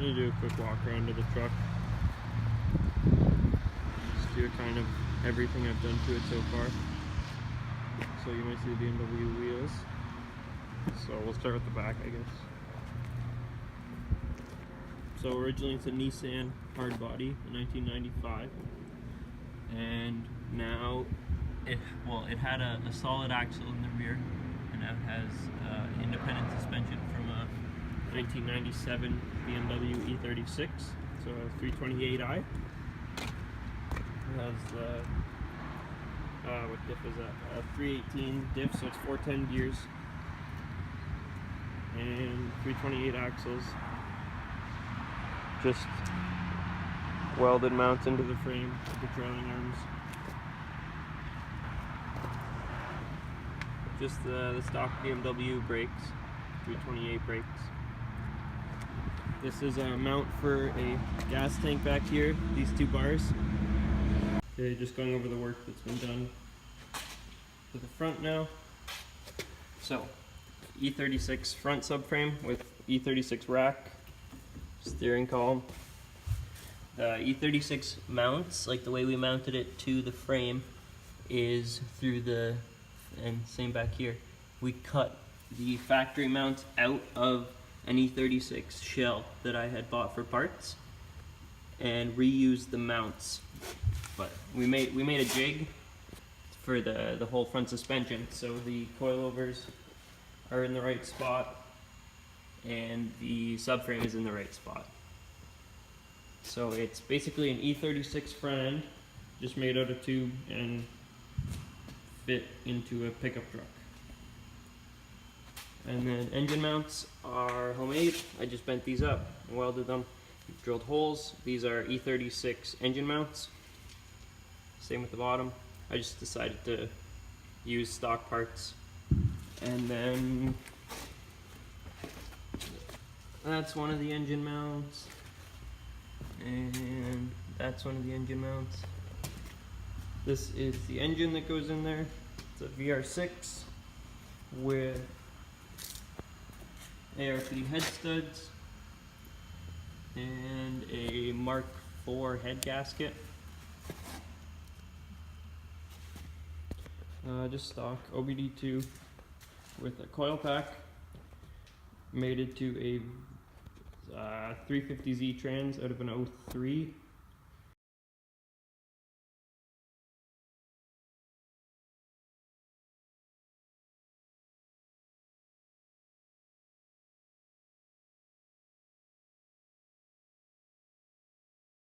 gonna do a quick walk around of the truck. Just do kind of everything I've done to it so far. So you might see the BMW wheels. So we'll start with the back, I guess. So originally it's a Nissan Hardbody in 1995, and now it had a solid axle in the rear, and now it has independent suspension from a 1997 BMW E36, so a 328i. It has the what diff is that? 318 diff, so it's 410 gears and 328 axles. Just welded mounts into the frame with the trailing arms. Just the stock BMW brakes, 328 brakes. This is a mount for a gas tank back here, these two bars. Okay, just going over the work that's been done to the front now. So, E36 front subframe with E36 rack, steering column. The E36 mounts, like the way we mounted it to the frame, is through the, and same back here, we cut the factory mounts out of an E36 shell that I had bought for parts and reused the mounts. But we made a jig for the whole front suspension, so the coilovers are in the right spot and the subframe is in the right spot. So it's basically an E36 front end, just made out of tube and fit into a pickup truck. And then engine mounts are homemade. I just bent these up and welded them, drilled holes. These are E36 engine mounts. Same with the bottom. I just decided to use stock parts. And then that's one of the engine mounts. And that's one of the engine mounts. This is the engine that goes in there. It's a VR6 with ARP head studs and a Mark IV head gasket. Just stock OBD2 with a coil pack, mated to a 350Z trans out of an 03